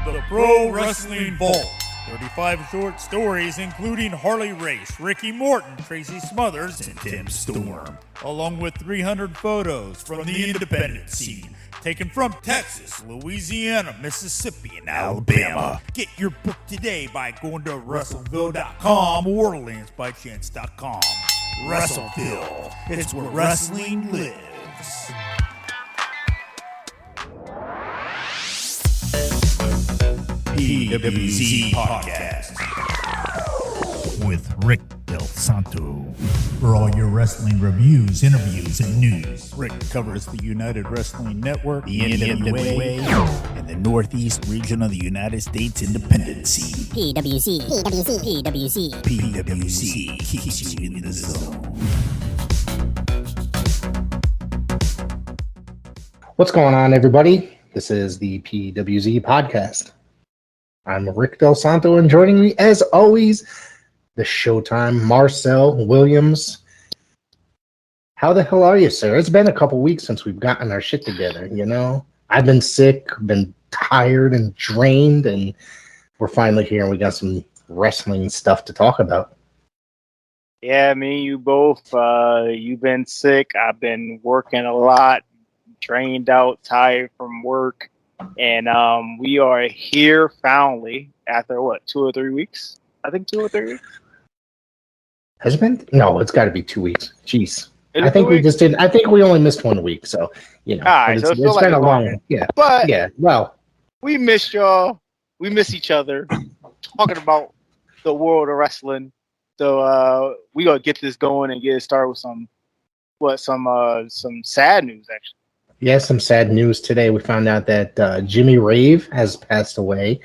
The Pro Wrestling Vault. 35 short stories including Harley Race, Ricky Morton, Tracy Smothers, and Tim Storm. Along with 300 photos from the independent scene, taken from Texas, Louisiana, Mississippi, and Alabama. Get your book today by going to WrestleVille.com or LanceByChance.com. WrestleVille, it's where wrestling lives. PWZ Podcast with Rick Del Santo. For all your wrestling reviews, interviews, and news, Rick covers the United Wrestling Network, the NWA, and the Northeast region of the United States independent scene. PWZ keeps you in the zone. What's going on, everybody? This is the PWZ Podcast. I'm Rick Del Santo, and joining me, as always, the Showtime Marcel Williams. How the hell are you, sir? It's been a couple weeks since we've gotten our shit together, you know? I've been sick, been tired and drained, and we're finally here, and we got some wrestling stuff to talk about. Yeah, me and you both. You've been sick. I've been working a lot, drained out, tired from work. And we are here finally after, 2 or 3 weeks? I think 2 or 3 weeks. Has it been? No, it's got to be 2 weeks. Jeez. I think we weeks? just did. I think we only missed 1 week, so, you know. All right, it's so been like a long, yeah. But yeah, well, we missed y'all. We miss each other talking about the world of wrestling. So we got to get this going and get it started with some sad news, actually. yeah, some sad news today. We found out that Jimmy Rave has passed away.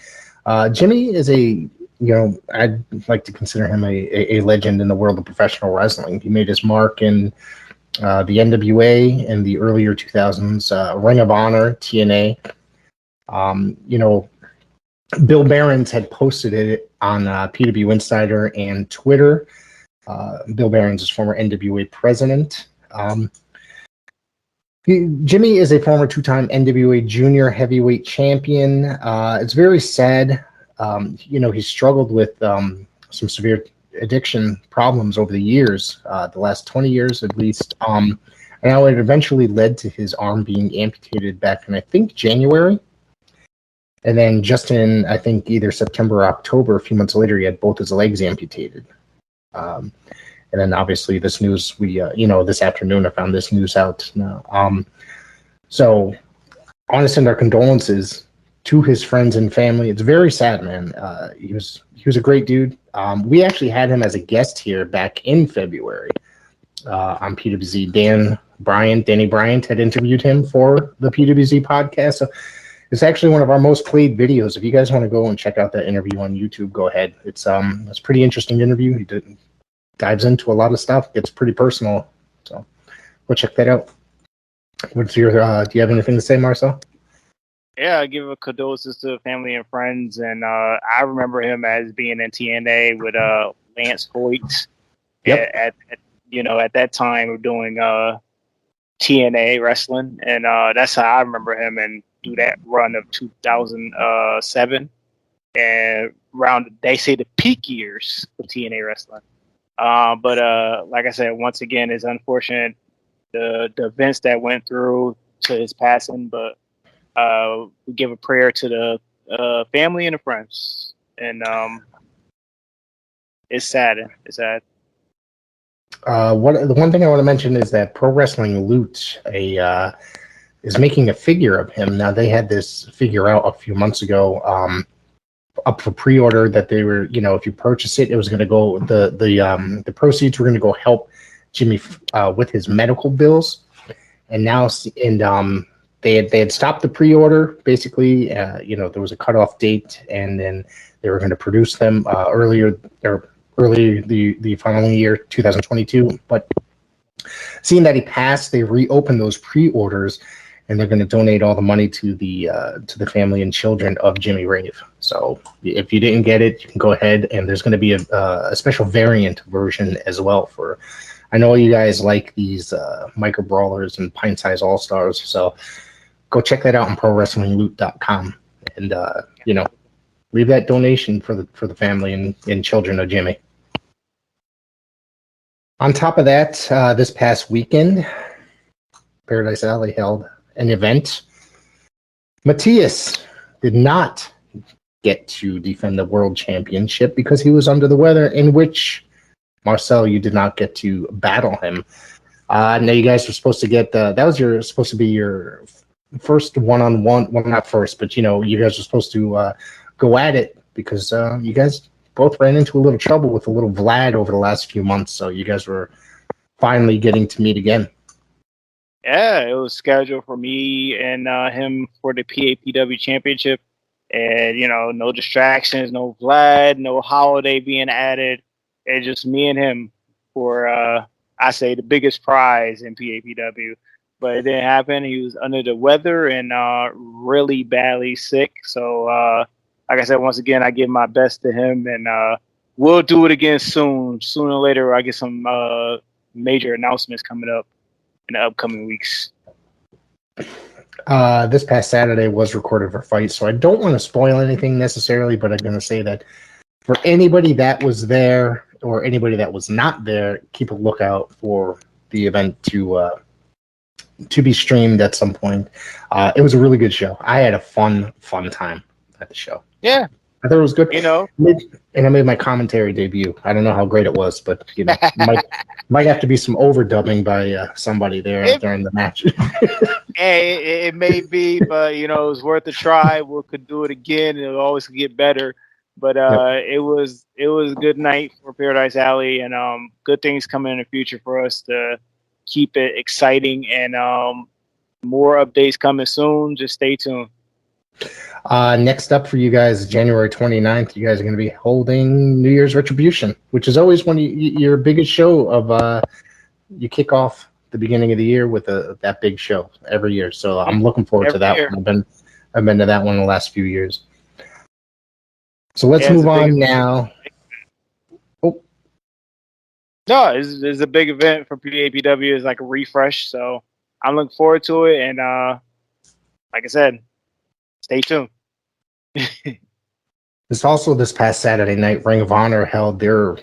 Jimmy is I'd like to consider him a legend in the world of professional wrestling. He made his mark in the NWA in the earlier 2000s, Ring of Honor, TNA. Bill Behrens had posted it on PW Insider and Twitter. Bill Behrens is former NWA president. Jimmy is a former 2-time NWA junior heavyweight champion. It's very sad. He struggled with some severe addiction problems over the years, the last 20 years at least. And now it eventually led to his arm being amputated back in, I think, January. And then just in, I think, either September or October, a few months later, he had both his legs amputated. And then obviously this news, this afternoon I found this news out now. So I want to send our condolences to his friends and family. It's very sad, man. He was a great dude. We actually had him as a guest here back in February on PWZ. Danny Bryant had interviewed him for the PWZ podcast. So it's actually one of our most played videos. If you guys want to go and check out that interview on YouTube, go ahead. It's a pretty interesting interview. He dives into a lot of stuff. Gets pretty personal. So go check that out. What's your? Do you have anything to say, Marcel? Yeah, I give a condolences to family and friends, and I remember him as being in TNA with Lance Voigt. Yep. At that time of doing TNA wrestling, and that's how I remember him and do that run of 2007 and around, they say, the peak years of TNA wrestling. But like I said, once again, it's unfortunate the events that went through to his passing, but we give a prayer to the family and the friends, and it's sad. It's sad. The one thing I want to mention is that Pro Wrestling Loot is making a figure of him. Now, they had this figure out a few months ago, up for pre-order, that they were, if you purchase it, it was going to go, the proceeds were going to go help Jimmy with his medical bills. And now, they had stopped the pre-order, basically. There was a cutoff date, and then they were going to produce them early the following year, 2022. But seeing that he passed, they reopened those pre-orders, and they're going to donate all the money to the family and children of Jimmy Rave. So if you didn't get it, you can go ahead, and there's going to be a special variant version as well for. I know you guys like these micro brawlers and pint size all stars, so go check that out on ProWrestlingLoot.com. and leave that donation for the family and children of Jimmy. On top of that, this past weekend, Paradise Alley held an event. Matthias did not get to defend the world championship because he was under the weather, in which, Marcel, you did not get to battle him. Now you guys were supposed to get supposed to be your first one-on-one. Well, not first, but you guys were supposed to go at it because you guys both ran into a little trouble with a little Vlad over the last few months. So you guys were finally getting to meet again. Yeah, it was scheduled for me and him for the PAPW championship. And, no distractions, no Vlad, no holiday being added. And just me and him for, I say, the biggest prize in PAPW. But it didn't happen. He was under the weather and really badly sick. So, like I said, once again, I give my best to him. And we'll do it again soon. Sooner or later, I get some major announcements coming up in the upcoming weeks. This past Saturday was recorded for FITE, so I don't want to spoil anything necessarily, but I'm going to say that for anybody that was there or anybody that was not there, keep a lookout for the event to be streamed at some point. It was a really good show. I had a fun time at the show. Yeah. I thought it was good. And I made my commentary debut. I don't know how great it was, but might have to be some overdubbing by somebody there during the match. Hey, it may be, but it was worth a try. We could do it again. It'll always get better. But it was a good night for Paradise Alley, and good things coming in the future for us to keep it exciting, and more updates coming soon. Just stay tuned. Next up for you guys, January 29th, you guys are going to be holding New Year's Retribution, which is always one of your biggest show of you kick off the beginning of the year with that big show every year. So I'm looking forward to that one. I've been to that one the last few years. So let's move on now. Oh. No, it's a big event for PAPW. It's like a refresh. So I'm looking forward to it. And like I said, stay tuned. It's also this past Saturday night, Ring of Honor held their,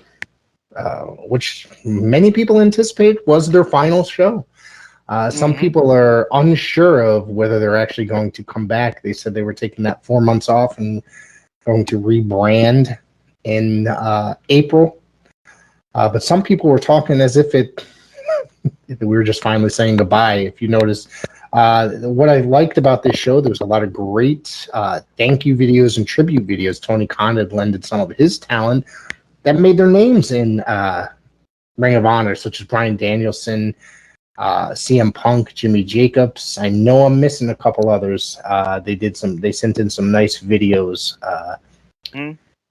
which many people anticipate was their final show. Some people are unsure of whether they're actually going to come back. They said they were taking that 4 months off and going to rebrand in April. But some people were talking as if we were just finally saying goodbye. If you notice, what I liked about this show, there was a lot of great thank you videos and tribute videos. Tony Khan had lended some of his talent that made their names in Ring of Honor, such as Bryan Danielson, CM Punk, Jimmy Jacobs. I know I'm missing a couple others. They sent in some nice videos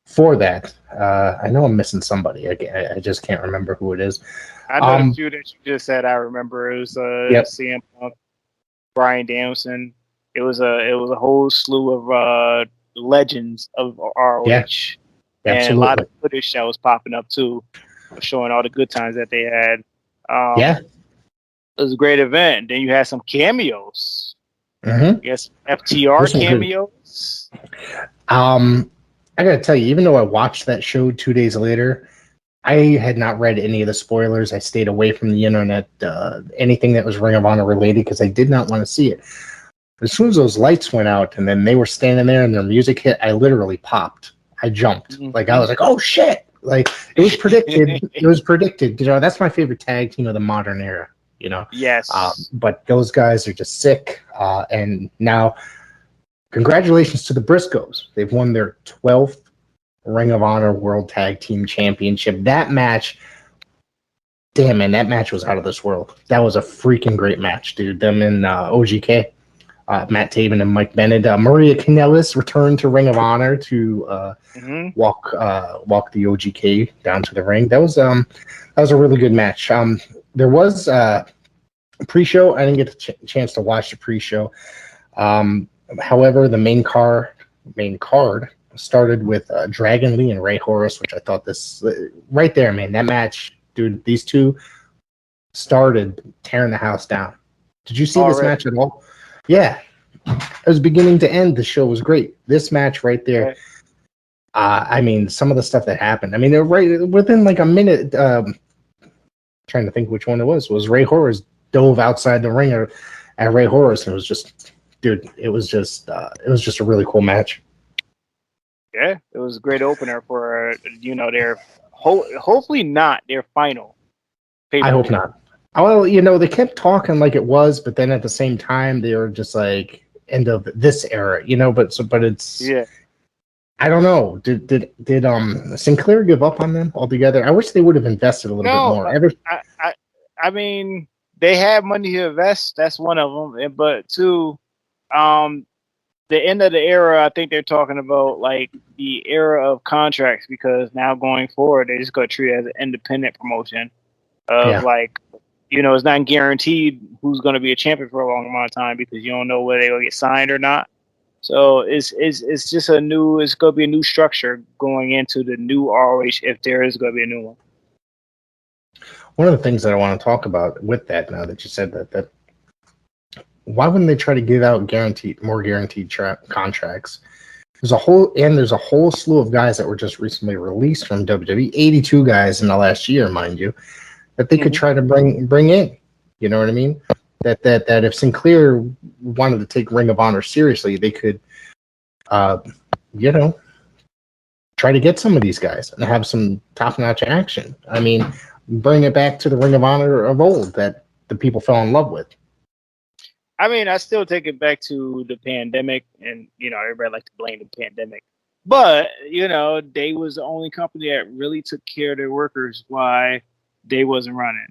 for that. I know I'm missing somebody. I just can't remember who it is. I know the few that you just said. I remember it was CM Punk, Bryan Danielson. It was a whole slew of legends of ROH. Yeah, and a lot of footage that was popping up too, showing all the good times that they had. It was a great event. Then you had some cameos. Yes, FTR cameos. I gotta tell you, even though I watched that show 2 days later, I had not read any of the spoilers. I stayed away from the internet, anything that was Ring of Honor related, because I did not want to see it. As soon as those lights went out and then they were standing there and their music hit, I literally popped. I jumped. Like, I was like, oh shit. Like, it was predicted. It was predicted. That's my favorite tag team of the modern era, Yes. But those guys are just sick. And now, congratulations to the Briscoes. They've won their 12th Ring of Honor World Tag Team Championship. That match, damn man, that match was out of this world. That was a freaking great match, dude. Them and OGK, Matt Taven and Mike Bennett. Maria Kanellis returned to Ring of Honor to walk the OGK down to the ring. That was a really good match. There was a pre-show. I didn't get a chance to watch the pre-show. However, the main card started with Dragon Lee and Ray Horus, which I thought this right there, man, that match, dude, these two started tearing the house down. Did you see this match at all? Yeah. it was beginning to end. The show was great. This match right there. I mean, some of the stuff that happened. I mean, they're right within like a minute. Trying to think which one it was. Ray Horrors dove outside the ring at Ray Horrors, and it was just, dude. It was just a really cool match. Yeah, it was a great opener for their hopefully not their final. I hope not. Well, they kept talking like it was, but then at the same time they were just like end of this era, But it's I don't know. Did Sinclair give up on them altogether? I wish they would have invested a little bit more. I mean, they had money to invest. That's one of them. But two, the end of the era, I think they're talking about like the era of contracts, because now going forward, they just going to treat it as an independent promotion of like, it's not guaranteed who's going to be a champion for a long amount of time, because you don't know whether they're going to get signed or not. So it's just it's going to be a new structure going into the new ROH, if there is going to be a new one. One of the things that I want to talk about with that, now that you said that why wouldn't they try to give out more guaranteed contracts? There's a whole slew of guys that were just recently released from WWE, 82 guys in the last year, mind you, that they could try to bring in. You know what I mean? That if Sinclair wanted to take Ring of Honor seriously, they could, try to get some of these guys and have some top-notch action. I mean, bring it back to the Ring of Honor of old that the people fell in love with. I mean, I still take it back to the pandemic, and everybody like to blame the pandemic, but they was the only company that really took care of their workers while they wasn't running.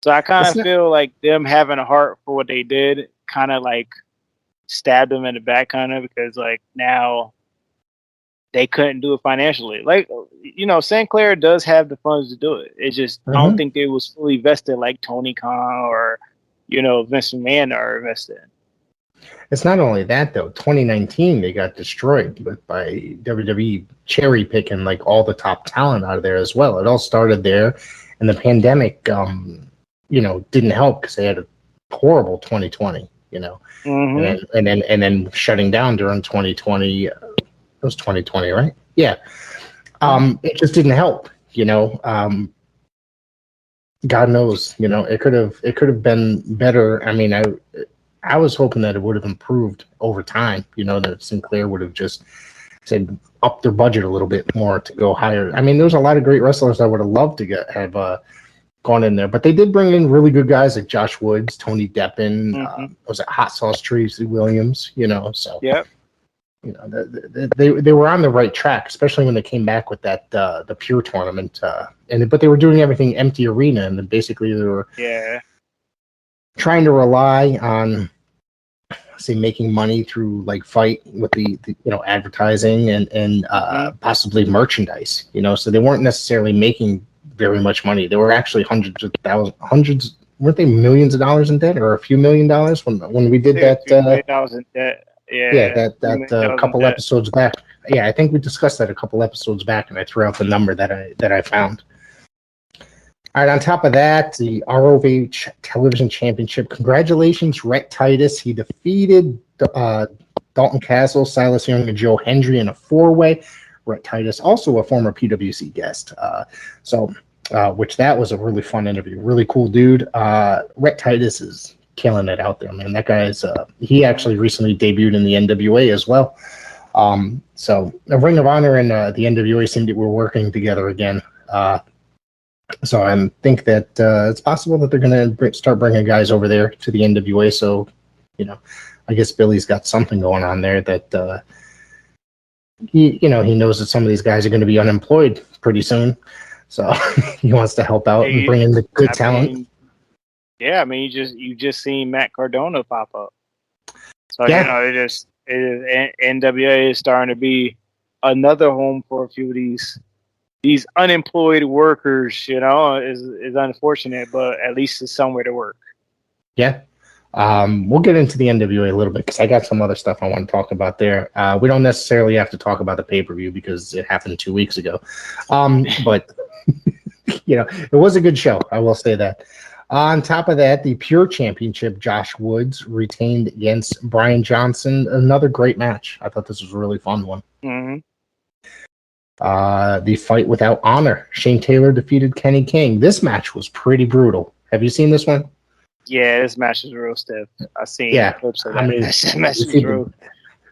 So I kind of feel like them having a heart for what they did kind of like stabbed them in the back, kind of, because like now they couldn't do it financially. Like, Sinclair does have the funds to do it. It's just I don't think they was fully vested like Tony Khan or Vince McMahon are invested in. It's not only that though. 2019 they got destroyed by WWE cherry picking like all the top talent out of there as well. It all started there, and the pandemic, didn't help because they had a horrible 2020. And then shutting down during 2020. It was 2020, right? Yeah. It just didn't help. God knows, it could have been better. I mean, I was hoping that it would have improved over time, that Sinclair would have just said up their budget a little bit more to go higher. I mean, there's a lot of great wrestlers I would have loved to have gone in there, but they did bring in really good guys like Josh Woods, Tony Deppen, was it Hot Sauce Tracy Williams, so yep. They were on the right track, especially when they came back with that the Pure tournament, but they were doing everything empty arena, and then basically they were trying to rely on, say, making money through like FITE with the advertising and possibly merchandise, so they weren't necessarily making very much money. They were actually weren't they millions of dollars in debt, or a few $1 million when we did that? $1 million in debt. That couple episodes back. Yeah, I think we discussed that a couple episodes back, and I threw out the number that I found. All right, on top of that, the ROH Television Championship. Congratulations, Rhett Titus. He defeated Dalton Castle, Silas Young, and Joe Hendry in a 4-way. Rhett Titus, also a former PWC guest. Which that was a really fun interview. Really cool dude. Rhett Titus is killing it out there, man. That guy is he actually recently debuted in the NWA as well. So the Ring of Honor and the NWA seemed to be working together again. So I think that it's possible that they're going to start bringing guys over there to the NWA. So, I guess Billy's got something going on there that he knows that some of these guys are going to be unemployed pretty soon. So he wants to help out and bring in the good talent. You just seen Matt Cardona pop up. So NWA is starting to be another home for a few of these unemployed workers. Is unfortunate, but at least it's somewhere to work. Yeah. We'll get into the NWA a little bit because I got some other stuff I want to talk about there. We don't necessarily have to talk about the pay-per-view because it happened 2 weeks ago. But it was a good show. I will say that. On top of that, the Pure Championship, Josh Woods retained against Brian Johnson. Another great match. I thought this was a really fun one. Mm-hmm. The Fight Without Honor. Shane Taylor defeated Kenny King. This match was pretty brutal. Have you seen this one? Yeah, this match is real stiff. I've seen clips of that. I mean, This match is real.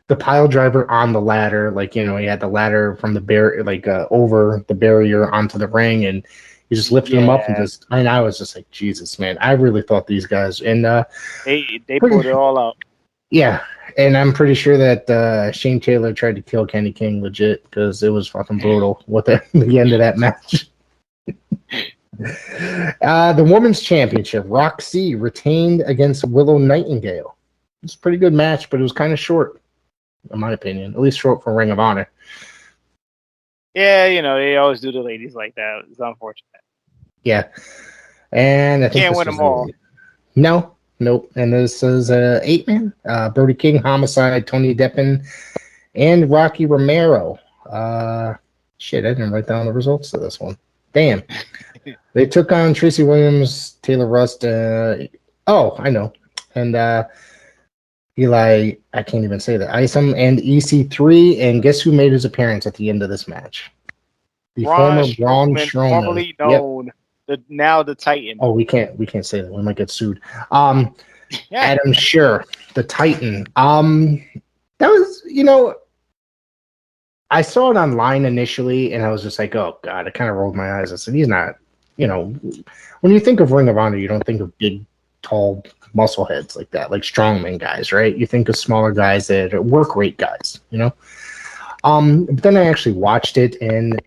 The pile driver on the ladder, he had the ladder from the over the barrier onto the ring, and he just lifted him up and I was just like, Jesus, man, I really thought these guys and they pulled it all out. Yeah, and I'm pretty sure that Shane Taylor tried to kill Kenny King legit because it was fucking brutal with the end of that match. The Women's Championship, Roxy retained against Willow Nightingale. It's a pretty good match, but it was kind of short, in my opinion. At least short for Ring of Honor. Yeah, they always do the ladies like that. It's unfortunate. Yeah, and I think can't win them all. Nope. And this is 8-man. Brody King, Homicide, Tony Deppen, and Rocky Romero. Shit, I didn't write down the results of this one. Damn. They took on Tracy Williams, Taylor Rust. I know. And Eli, I can't even say that. Isom and EC3. And guess who made his appearance at the end of this match? The former Braun Strowman. Formerly known, now the Titan. Oh, we can't say that. We might get sued. Adam Scherr, the Titan. That was, I saw it online initially, and I was just like, oh, God, I kind of rolled my eyes. I said, he's not, when you think of Ring of Honor, you don't think of big, tall muscle heads like that, like strongman guys, right? You think of smaller guys that are work rate guys, But then I actually watched it, and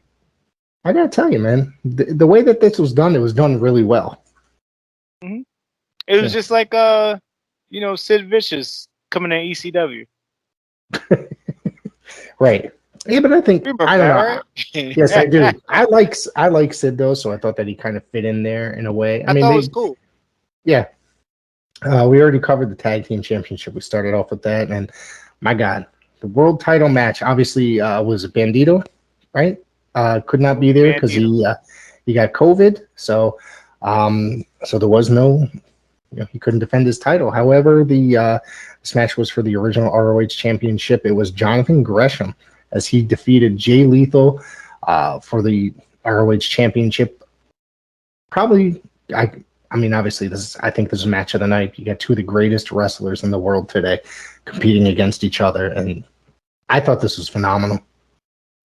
I got to tell you, man, the way that this was done, it was done really well. Mm-hmm. It was just like, Sid Vicious coming in ECW. Right. Yeah, but I think I don't know. Right? Yes, I do. I like Sid though, so I thought that he kind of fit in there in a way. I mean, thought it was cool. Yeah. We already covered the tag team championship. We started off with that, and my God, the world title match obviously was Bandito, right? Could not be there because he got COVID, so there was no. He couldn't defend his title. However, this match was for the original ROH championship. It was Jonathan Gresham as he defeated Jay Lethal for the ROH championship. Probably, I mean, obviously, I think this is match of the night. You got two of the greatest wrestlers in the world today competing against each other, and I thought this was phenomenal.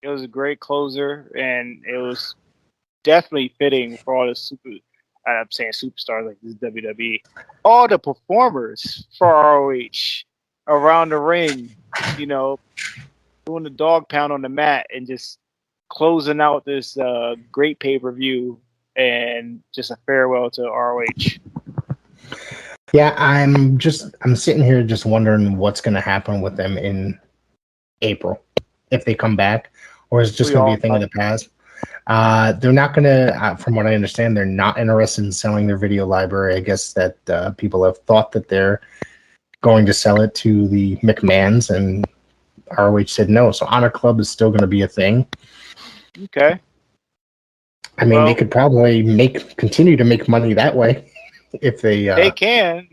It was a great closer, and it was definitely fitting for all the I'm saying superstars like this WWE. All the performers for ROH around the ring, doing the dog pound on the mat and just closing out this great pay-per-view and just a farewell to ROH. Yeah, I'm sitting here just wondering what's going to happen with them in April if they come back, or is it just going to be a thing of the past? They're not going to, from what I understand, they're not interested in selling their video library. I guess that people have thought that they're going to sell it to the McMahons, and ROH said no. So Honor Club is still going to be a thing. Okay. I mean, they could probably continue to make money that way if they. They can.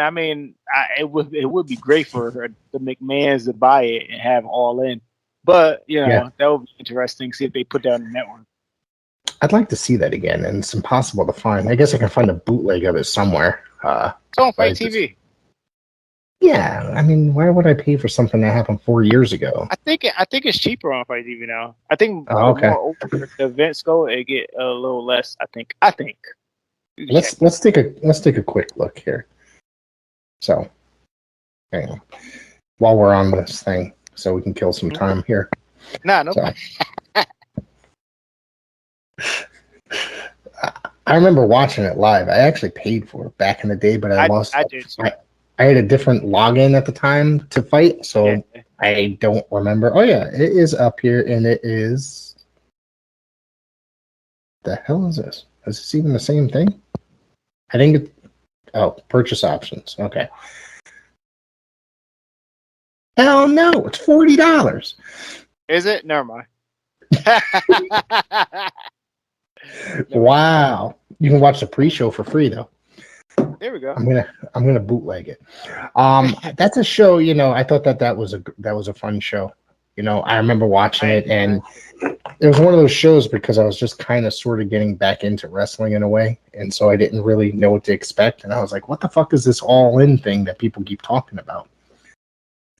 I mean, it would be great for the McMahons to buy it and have All In. But, that would be interesting, see if they put that on the network. I'd like to see that again, and it's impossible to find. I guess I can find a bootleg of it somewhere. It's on FITE TV. Yeah, I mean, why would I pay for something that happened 4 years ago? I think it's cheaper on FITE TV now. I think okay. The more over the events go, it get a little less. I think. Let's take a quick look here. So, hang on. While we're on this thing, so we can kill some time here. No. I remember watching it live. I actually paid for it back in the day, but I lost. I did too. I had a different login at the time to FITE, so I don't remember. Oh yeah, it is up here, and it is. The hell is this? Is this even the same thing? I think it. Oh, purchase options. Okay. Hell no! It's $40. Is it? Never mind. Wow! You can watch the pre-show for free though. There we go. I'm gonna bootleg it. That's a show. I thought that was a fun show. I remember watching it, and it was one of those shows because I was just kind of sort of getting back into wrestling in a way, and so I didn't really know what to expect, and I was like, "What the fuck is this All In thing that people keep talking about?"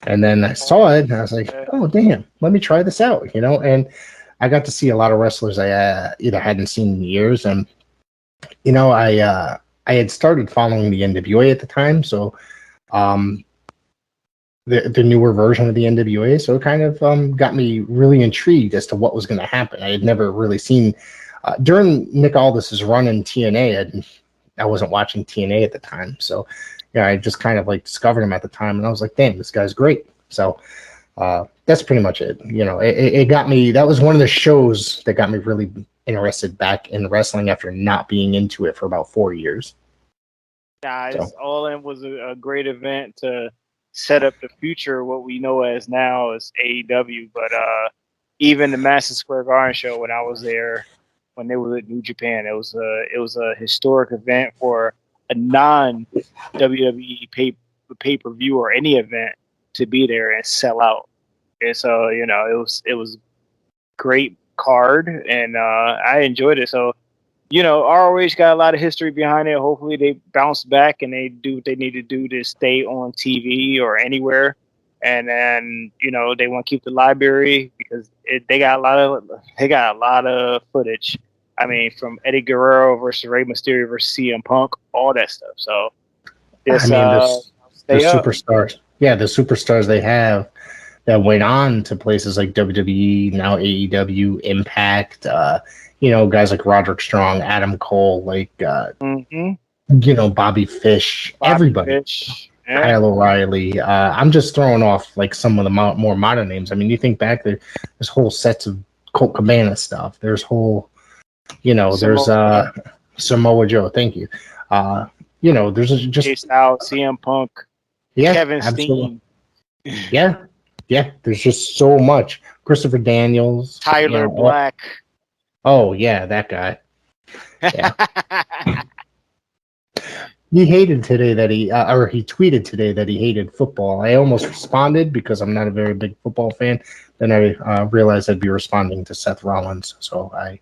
And then I saw it, and I was like, "Oh damn, let me try this out," And I got to see a lot of wrestlers I either hadn't seen in years, and I had started following the NWA at the time, so the newer version of the NWA, so it kind of got me really intrigued as to what was going to happen. I had never really seen during Nick Aldis's run in TNA. I wasn't watching TNA at the time, so I just kind of like discovered him at the time, and I was like, "Damn, this guy's great." So that's pretty much it. It got me. That was one of the shows that got me really interested back in wrestling after not being into it for about 4 years. Guys, All In was a great event to set up the future, what we know as now as AEW. But even the Madison Square Garden show, when I was there, when they were at New Japan, it was a historic event for a non WWE pay-per-view or any event to be there and sell out. And so it was great card, and I enjoyed it. So ROH got a lot of history behind it. Hopefully they bounce back and they do what they need to do to stay on TV or anywhere. And then, they want to keep the library because they got a lot of footage. I mean, from Eddie Guerrero versus Rey Mysterio versus CM Punk, all that stuff. So the superstars. Yeah, the superstars they have that went on to places like WWE, now AEW, Impact, guys like Roderick Strong, Adam Cole, like, Bobby Fish, everybody. Kyle O'Reilly. I'm just throwing off like some of the more modern names. I mean, you think back, there's whole sets of Colt Cabana stuff. There's whole, there's Samoa Joe. Thank you. There's just Styles, CM Punk, Kevin Steen. Yeah. There's just so much. Christopher Daniels, Tyler Black. Oh yeah, that guy. Yeah. He hated today that he tweeted today that he hated football. I almost responded because I'm not a very big football fan. Then I realized I'd be responding to Seth Rollins, so I.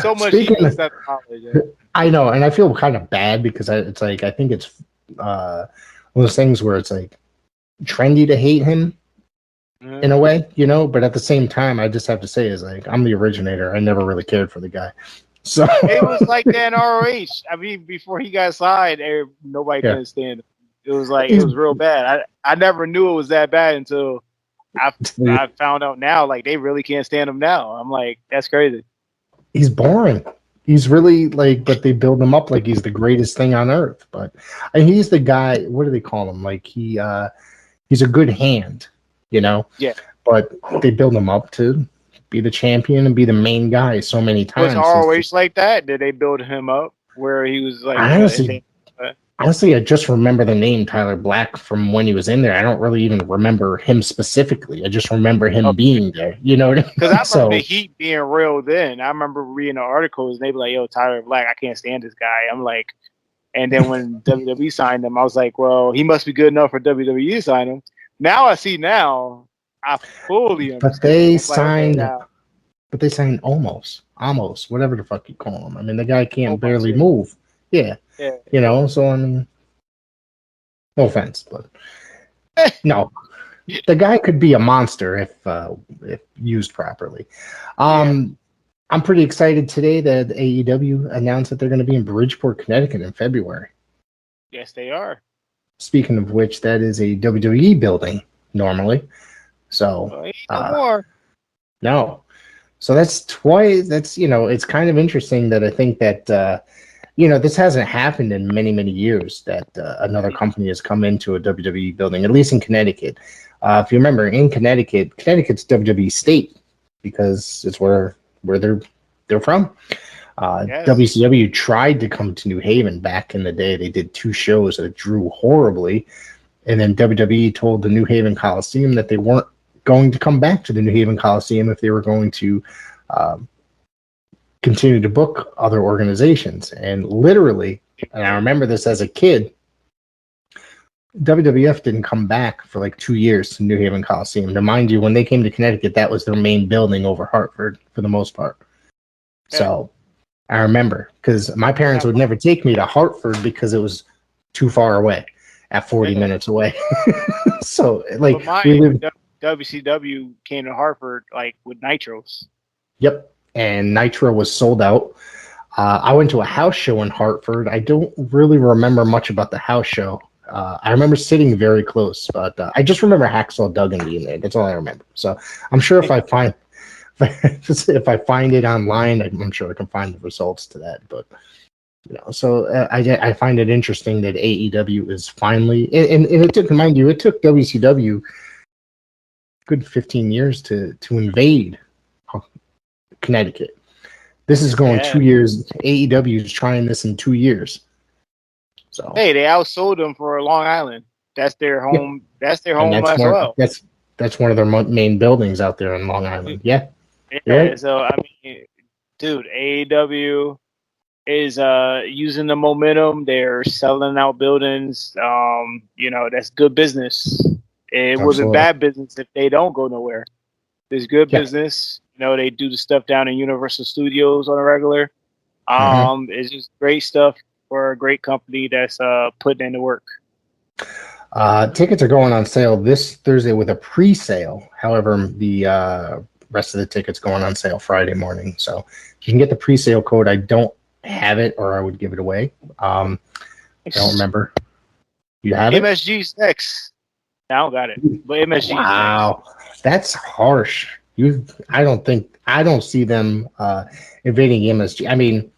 So much Seth Rollins. Yeah. I know, and I feel kind of bad because I think it's one of those things where it's like trendy to hate him. In a way, but at the same time, I just have to say is like I'm the originator. I never really cared for the guy, so it was like that in ROH. I mean, before he got signed, nobody couldn't stand him. It was like it was real bad. I never knew it was that bad until I found out now. Like they really can't stand him now. I'm like, that's crazy. He's boring. He's really like, but they build him up like he's the greatest thing on earth. But he's the guy. What do they call him? Like he's a good hand. Yeah. But they build him up to be the champion and be the main guy so many times. Was ROH like that? Did they build him up where he was like? Honestly, I just remember the name Tyler Black from when he was in there. I don't really even remember him specifically. I just remember him being there. You know what I mean? Because I remember the heat being real then. I remember reading the articles and they be like, "Yo, Tyler Black, I can't stand this guy." I'm like, and then when WWE signed him, I was like, "Well, he must be good enough for WWE to sign him." Now I see. Now I fully understand. But they signed. But they signed Amos, whatever the fuck you call him. I mean, the guy can't barely move. Yeah. So I mean, no offense, but no, the guy could be a monster if used properly. I'm pretty excited today that AEW announced that they're going to be in Bridgeport, Connecticut in February. Yes, they are. Speaking of which, that is a WWE building normally. So no. So that's twice. That's it's kind of interesting that I think that this hasn't happened in many, many years that another company has come into a WWE building, at least in Connecticut. If you remember, in Connecticut's WWE state because it's where they're from. Yes. WCW tried to come to New Haven back in the day. They did 2 shows that drew horribly, and then WWE told the New Haven Coliseum that they weren't going to come back to the New Haven Coliseum if they were going to continue to book other organizations. And literally, and I remember this as a kid, WWF didn't come back for like 2 years to New Haven Coliseum. Now, mind you, when they came to Connecticut, that was their main building over Hartford for the most part. Yeah. So I remember, because my parents would never take me to Hartford because it was too far away, at 40 minutes away. So, like, we lived. WCW came to Hartford like with Nitros. Yep, and Nitro was sold out. I went to a house show in Hartford. I don't really remember much about the house show. I remember sitting very close, but I just remember Hacksaw Duggan being there. That's all I remember. So I'm sure if I find it online, I'm sure I can find the results to that. But so I find it interesting that AEW is finally, and it took, mind you, it took WCW a good 15 years to invade Connecticut. This is going 2 years. AEW is trying this in 2 years. So hey, they outsold them for Long Island. That's their home. Yeah. That's their home as well. That's one of their main buildings out there in Long Island. Yeah. Right. So I mean, dude, AEW is using the momentum. They're selling out buildings. That's good business. It wasn't bad business if they don't go nowhere. There's good business. They do the stuff down in Universal Studios on a regular. It's just great stuff for a great company that's putting in the work. Tickets are going on sale this Thursday with a pre-sale. However, the rest of the tickets going on sale Friday morning. So you can get the pre-sale code. I don't have it, or I would give it away. I don't remember. You have MSG's next. I don't got it, but MSG's next. That's harsh. I don't see them invading MSG. I mean,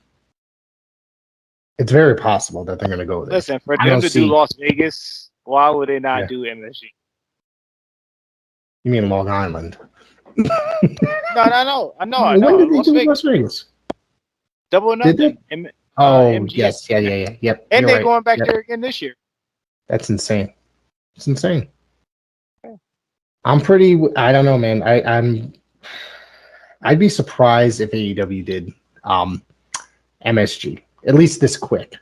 it's very possible that they're going to go there. Listen, for them to do Las Vegas, why would they not do MSG? You mean Long Island? No. I know. When did they do Las Vegas? Double or Nothing. Yes. Yeah. Yep. And they're going back there again this year. That's insane. It's insane. I don't know, man. I'd be surprised if AEW did MSG, at least this quick.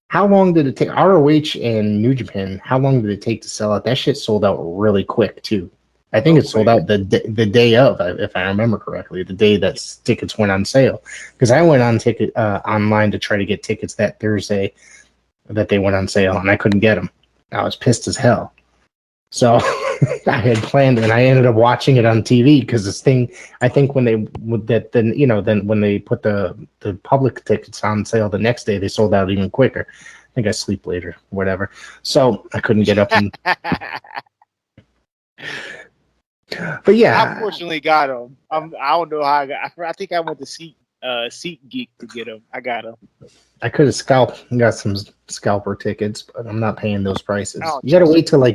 How long did it take? ROH and New Japan, how long did it take to sell out? That shit sold out really quick, too. I think it sold out the day of, if I remember correctly, the day that tickets went on sale. Because I went on online to try to get tickets that Thursday that they went on sale, and I couldn't get them. I was pissed as hell. So I had planned, and I ended up watching it on TV because this thing, I think when they put the public tickets on sale the next day, they sold out even quicker. I think I sleep later, whatever. So I couldn't get up. But yeah, I fortunately got them. I don't know how I think I went to Seat Geek to get them. I got them. I could have got some scalper tickets, but I'm not paying those prices. You got to wait till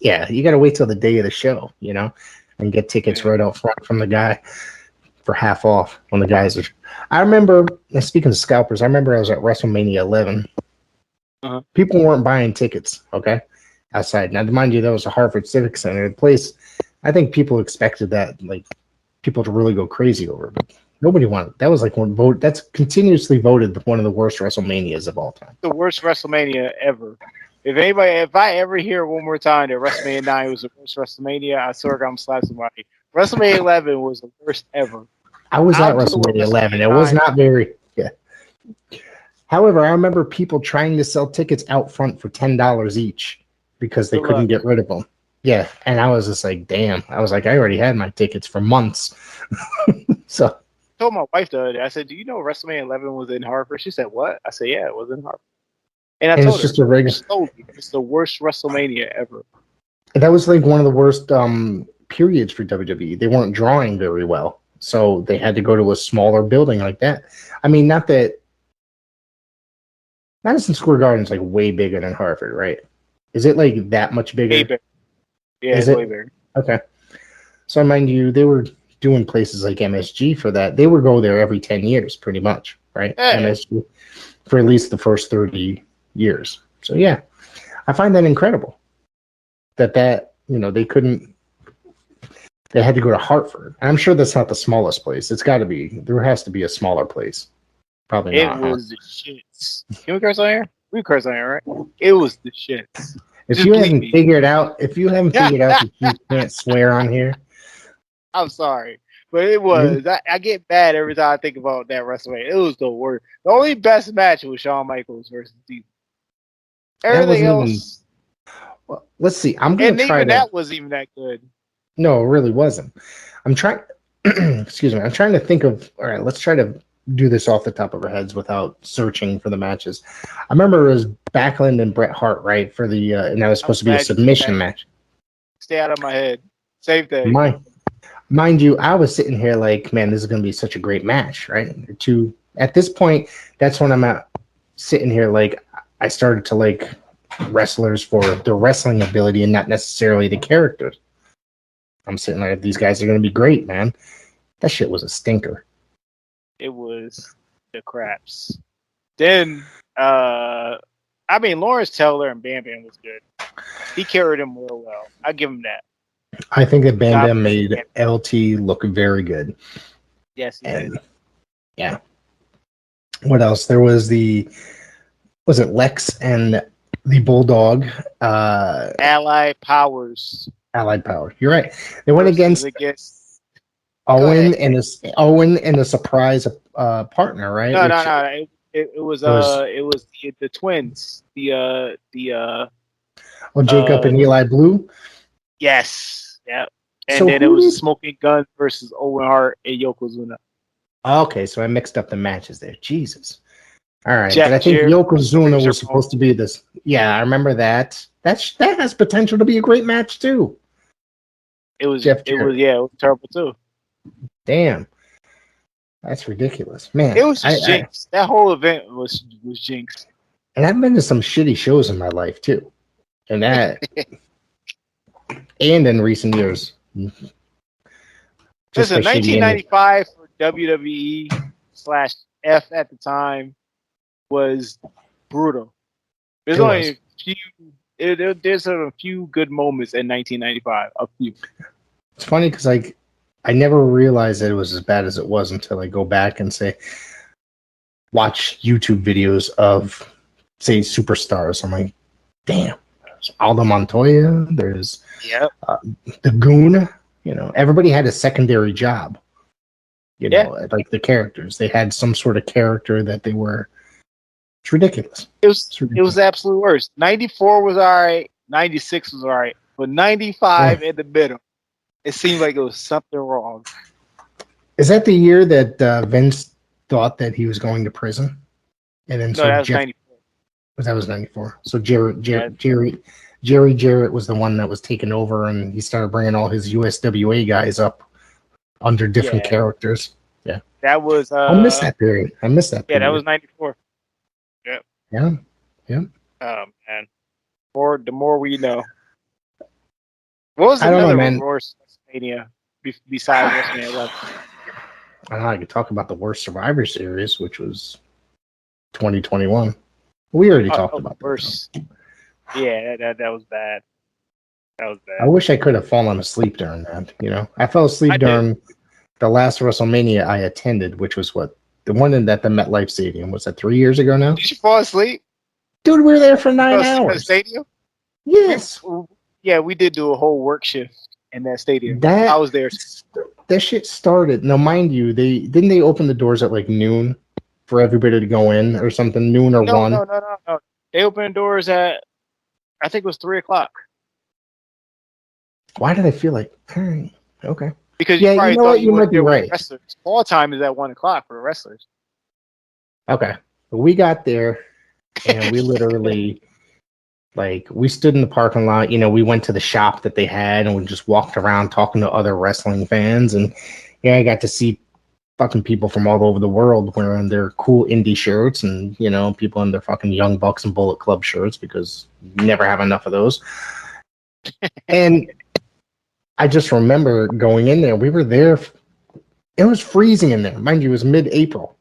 you got to wait till the day of the show, and get tickets right out front from the guy for half off when the guys are. I remember, speaking of scalpers, I remember I was at WrestleMania 11. People weren't buying tickets, outside. Now, mind you, that was a Hartford Civic Center. The place, I think people expected that, people to really go crazy over it, but nobody wanted. That was that's continuously voted one of the worst WrestleManias of all time. The worst WrestleMania ever. If I ever hear one more time that WrestleMania 9 was the worst WrestleMania, I swear I'm slap somebody. WrestleMania 11 was the worst ever. I was at WrestleMania 11. It was not very. Yeah. However, I remember people trying to sell tickets out front for $10 each because they couldn't get rid of them. Yeah, and I was just like, damn. I was like, I already had my tickets for months. So I told my wife the other day, I said, do you know WrestleMania 11 was in Hartford? She said, what? I said, yeah, it was in Hartford. And I told it's just a regular. It's the worst WrestleMania ever. That was one of the worst periods for WWE. They weren't drawing very well, so they had to go to a smaller building like that. I mean, not that Madison Square Garden's way bigger than Hartford, right? Is it that much bigger? Way bigger. Yeah, it's way bigger. Okay. So mind you, they were doing places like MSG for that. They would go there every 10 years, pretty much, right? Yeah. MSG for at least the first 30 years. So yeah, I find that incredible that they couldn't. They had to go to Hartford. And I'm sure that's not the smallest place. It's got to be. There has to be a smaller place. Probably It not. was the shits. Can we curse on here? We curse on here, right? It was the shits. If you haven't figured out that you can't swear on here, I'm sorry, but it was. I get mad every time I think about that WrestleMania. It was the worst. The only best match was Shawn Michaels versus Diesel. Everything else. Well, let's see. I'm going to try that wasn't even that good. No, it really wasn't. I'm trying. Excuse me. I'm trying to think of. All right, let's try to do this off the top of our heads without searching for the matches. I remember it was Backlund and Bret Hart, right? For the and that was supposed to be a submission match. Stay out of my head. Same thing. Mind you, I was sitting here like, man, this is going to be such a great match, right? At this point, that's when I'm sitting here like I started to like wrestlers for their wrestling ability and not necessarily the characters. I'm sitting like, these guys are going to be great, man. That shit was a stinker. It was the craps. Then, Lawrence Taylor and Bam Bam was good. He carried him real well. I give him that. I think that Bam Bam made LT look very good. Yes, he did. Yeah. What else? There was was it Lex and the Bulldog? Allied Powers. You're right. They went against Owen and a surprise partner, right? No. It was the twins. Jacob and Eli Blue. Yes. Yeah. And then it was Smoking Gun versus Owen Hart and Yokozuna. Okay, so I mixed up the matches there. Jesus. All right, but I think Yokozuna was supposed to be this. Yeah, I remember that. That has potential to be a great match too. It was terrible too. Damn. That's ridiculous. Man. It was just jinx. That whole event was jinx. And I've been to some shitty shows in my life too. And that and in recent years. Listen, 1995 for WWE/F at the time was brutal. There's only a few good moments in 1995. A few. It's funny because I never realized that it was as bad as it was until I go back and watch YouTube videos of, say, superstars. I'm like, damn, there's Aldo Montoya, there's the Goon. Everybody had a secondary job. Like the characters. They had some sort of character that they were. It's ridiculous. It was the absolute worst. 94 was all right. 96 was all right. But 95 in the middle. It seemed like it was something wrong. Is that the year that Vince thought that he was going to prison? And then that was 94. That was 94. So Jerry Jarrett was the one that was taken over, and he started bringing all his USWA guys up under different characters. Yeah. That was... I missed that period. Yeah, that was 94. Yep. Yeah. Oh, man. The more we know. What was another WrestleMania besides WrestleMania 11? I don't know. I could talk about the worst Survivor Series, which was 2021. We already talked about worst. Yeah, that was bad. That was bad. I wish I could have fallen asleep during that. I fell asleep during the last WrestleMania I attended, which was the one at the MetLife Stadium. Was that 3 years ago now? Did you fall asleep? Dude, we were there for 9 hours. The stadium? Yes. Yeah, we did do a whole work shift in that stadium. I was there. That shit started. Now, mind you, they open the doors at like noon for everybody to go in or something, noon or 1. No. They opened the doors at, I think it was 3 o'clock. Why did I feel like, okay. Because you probably thought you might be right. Wrestlers. Ball time is at 1 o'clock for the wrestlers. Okay. But we got there and we literally, we stood in the parking lot. We went to the shop that they had and we just walked around talking to other wrestling fans. And I got to see fucking people from all over the world wearing their cool indie shirts and, people in their fucking Young Bucks and Bullet Club shirts because you never have enough of those. And I just remember going in there. We were there. It was freezing in there. Mind you, it was mid-April.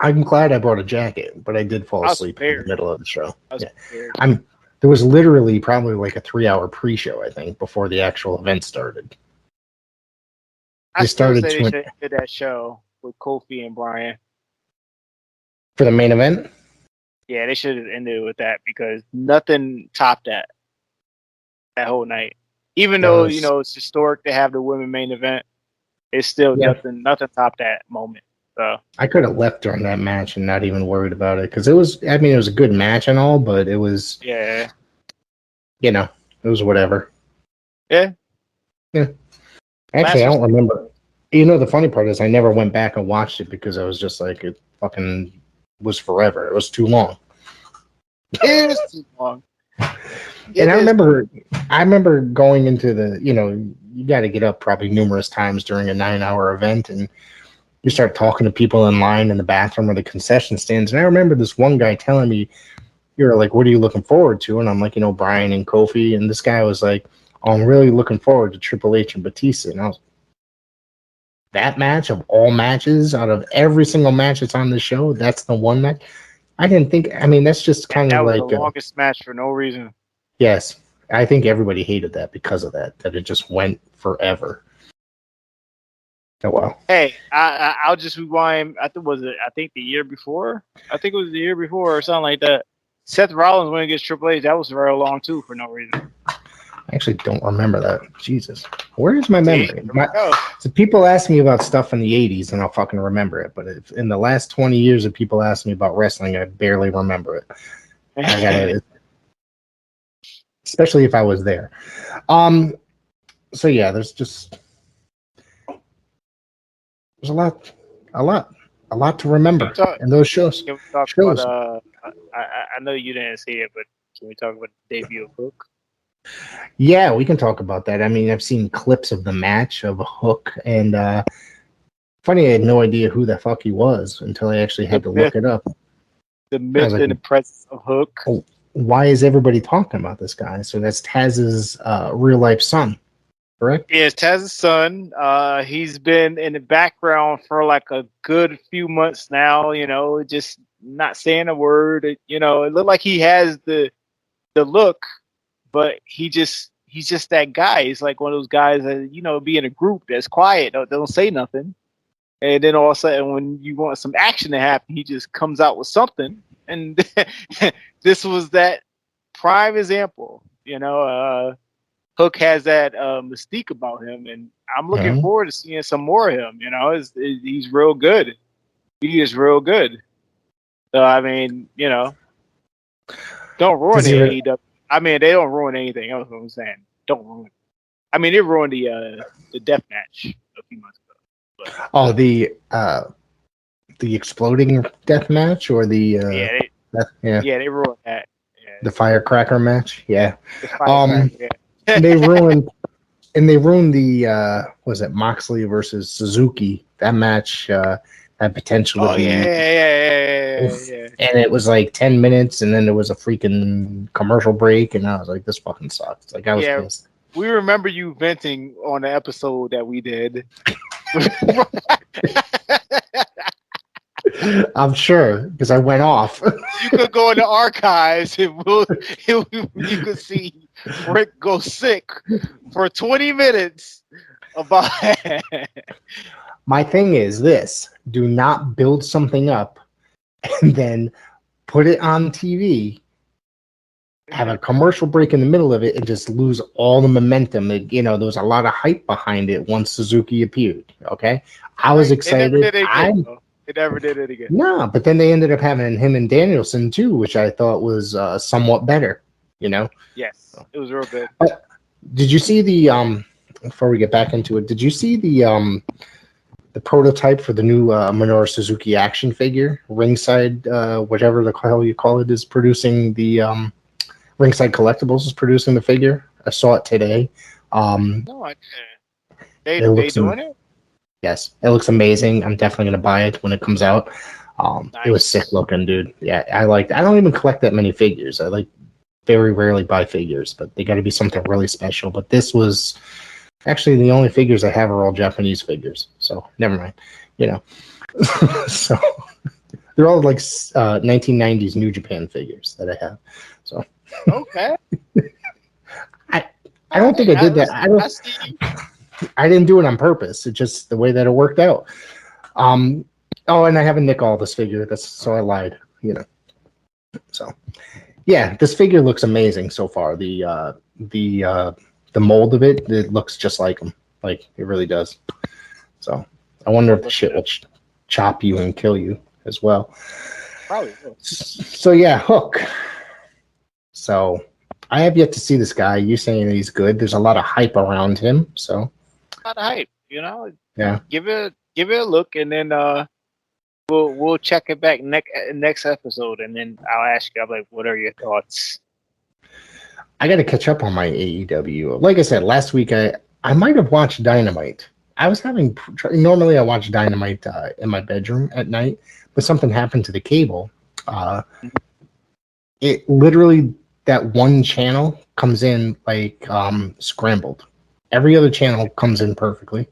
I'm glad I brought a jacket, but I did fall asleep in the middle of the show. There was literally probably like a 3-hour pre-show, I think, before the actual event started. I They still started say they to should have did that show with Kofi and Bryan. for the main event. Yeah, they should have ended with that because nothing topped that whole night. Even though it's historic to have the women main event, it's still nothing topped that moment. So I could have left during that match and not even worried about it because it was. I mean, it was a good match and all, but it was. Yeah. It was whatever. Yeah. Yeah. Actually, I don't remember. The funny part is I never went back and watched it because I was just like, it fucking was forever. It was too long. It is too long. And I remember going into the, you got to get up probably numerous times during a 9-hour event, and you start talking to people in line in the bathroom or the concession stands. And I remember this one guy telling me, you're like, what are you looking forward to? And I'm like, Bryan and Kofi. And this guy was like, oh, I'm really looking forward to Triple H and Batista. And I was, that match of all matches, out of every single match that's on the show, that's the one match. I didn't think, that's just kind of like. That was the longest match for no reason. Yes. I think everybody hated that because of that it just went forever. Oh, well. Hey, I'll just rewind. I think the year before? I think it was the year before or something like that. Seth Rollins went against Triple H. That was very long, too, for no reason. I actually don't remember that. Jesus. Where is my memory? So people ask me about stuff in the 80s, and I'll fucking remember it. But if in the last 20 years of people ask me about wrestling, I barely remember it. I gotta, especially if I was there. So, yeah, there's a lot to remember in those shows. Can we talk about, I know you didn't see it, but can we talk about the debut of Hook? Yeah, we can talk about that. I mean, I've seen clips of the match of Hook, and funny, I had no idea who the fuck he was until I actually had to look it up. The myth and the presence of Hook. Oh, why is everybody talking about this guy? So that's Taz's real-life son, correct? Yeah, it's Taz's son. He's been in the background for like a good few months now, just not saying a word. It looked like he has the look, but he's just that guy. He's like one of those guys that, be in a group that's quiet, don't say nothing. And then all of a sudden, when you want some action to happen, he just comes out with something. And this was that prime example. Hook has that mystique about him, and I'm looking forward to seeing some more of him. He's real good. He is real good. So I mean, don't ruin the AEW. I mean, they don't ruin anything else. What I'm saying, don't ruin it. I mean, they ruined the death match a few months ago. But, oh, the exploding death match, or the they ruined that. Yeah. The firecracker match, yeah. Yeah. they ruined the was it Moxley versus Suzuki? That match had potential to be. Yeah. And it was like 10 minutes, and then there was a freaking commercial break, and I was like, "This fucking sucks." Like I was pissed. We remember you venting on the episode that we did. I'm sure because I went off. You could go in the archives and you could see Rick go sick for 20 minutes about My thing is this: do not build something up and then put it on TV, have a commercial break in the middle of it, and just lose all the momentum. There was a lot of hype behind it once Suzuki appeared. Okay, I was excited. They never did it again. No, but then they ended up having him and Danielson too, which I thought was somewhat better. Yes, it was real good. Did you see the before we get back into it? Did you see the prototype for the new Minoru Suzuki action figure? Ringside, whatever the hell you call it, is producing the Ringside Collectibles is producing the figure. I saw it today. No, I didn't. They doing it? Yes, it looks amazing. I'm definitely gonna buy it when it comes out. Nice. It was sick looking, dude. Yeah, I don't even collect that many figures. I very rarely buy figures, but they got to be something really special. But this was actually the only figures I have are all Japanese figures. So never mind. So they're all like 1990s New Japan figures that I have. So okay. I don't think I did that. I didn't do it on purpose. It's just the way that it worked out. Oh, and I have a Nick Aldis figure. So I lied. So yeah, this figure looks amazing so far. The mold of it looks just like him. Like it really does. So I wonder if the shit will chop you and kill you as well. Probably will. So yeah, Hook. So I have yet to see this guy. You saying that he's good? There's a lot of hype around him. So A lot of hype, Yeah. Give it a look, and then we'll check it back next episode, and then I'll ask you. I'm like, what are your thoughts? I got to catch up on my AEW. Like I said last week, I might have watched Dynamite. I was normally I watch Dynamite in my bedroom at night, but something happened to the cable. It literally, that one channel comes in like scrambled. Every other channel comes in perfectly,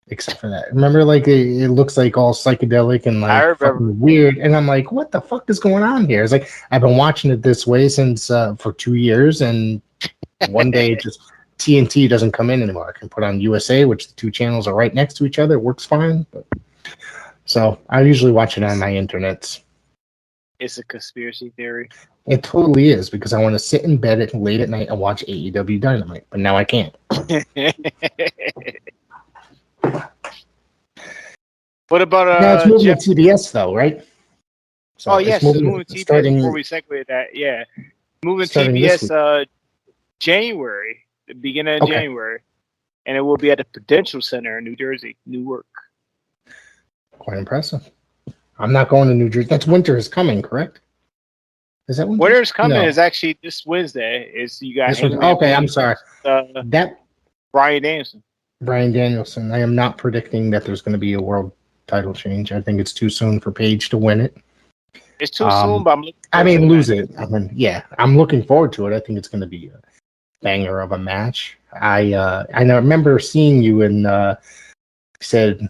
except for that. Remember, like it looks like all psychedelic and like fucking weird, and I'm like, what the fuck is going on here? It's like I've been watching it this way since for 2 years, and one day just TNT doesn't come in anymore. I can put on USA, which the two channels are right next to each other. It works fine. So I usually watch it on my internets. It's a conspiracy theory. It totally is, because I want to sit in bed late at night and watch AEW Dynamite, but now I can't. What about now it's moving to TBS though, right? So yes, it's moving to TBS before we segue that. Yeah, moving TBS January, the beginning of January, and it will be at the Prudential Center in New Jersey, Newark. Quite impressive. I'm not going to New Jersey. That's Winter is Coming, correct? Is that Winter? Winter is Coming is actually this Wednesday. You got okay. I'm sorry. That Bryan Danielson. Bryan Danielson. I am not predicting that there's going to be a world title change. I think it's too soon for Paige to win it. It's too soon, but lose it. I'm looking forward to it. I think it's going to be a banger of a match. I remember seeing you and said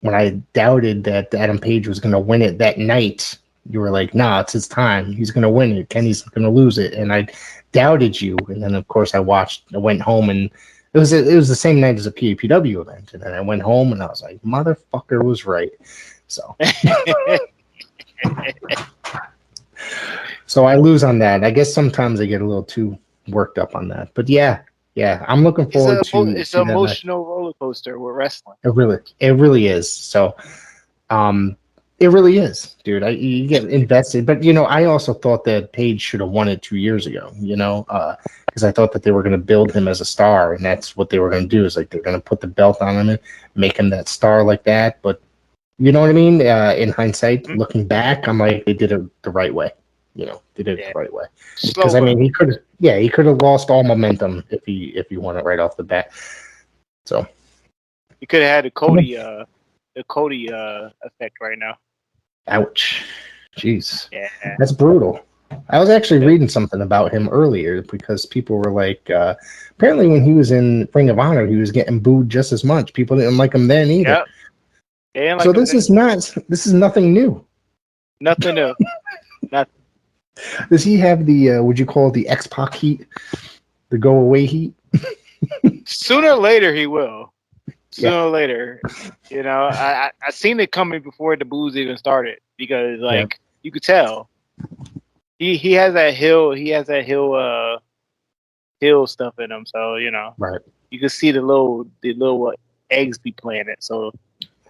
when I doubted that Adam Page was going to win it that night, you were like, nah, it's his time. He's going to win it. Kenny's going to lose it. And I doubted you. And then, of course, I went home, and it was the same night as a PAPW event. And then I went home, and I was like, motherfucker was right. So so I lose on that. I guess sometimes I get a little too worked up on that. But yeah, I'm looking forward to it's an emotional roller coaster with wrestling. It really is. So it really is, dude. You get invested. But I also thought that Paige should have won it 2 years ago, because I thought that they were going to build him as a star, and that's what they were going to do, is like they're going to put the belt on him and make him that star like that. But you know what I mean? In hindsight, looking back, I'm like, they did it the right way. They did it the right way. Because he could have lost all momentum if he won it right off the bat. So he could have had the Cody effect right now. Ouch. Jeez. Yeah. That's brutal. I was actually reading something about him earlier, because people were like, apparently when he was in Ring of Honor, he was getting booed just as much. People didn't like him then either. Yep. So this is nothing new. Nothing new. Nothing. Does he have the, would you call it the X-Pac heat? The go-away heat? Sooner or later, he will. Sooner or later. I seen it coming before the booze even started, because, you could tell. He has that heel stuff in him, so, Right. You can see the little eggs be planted. So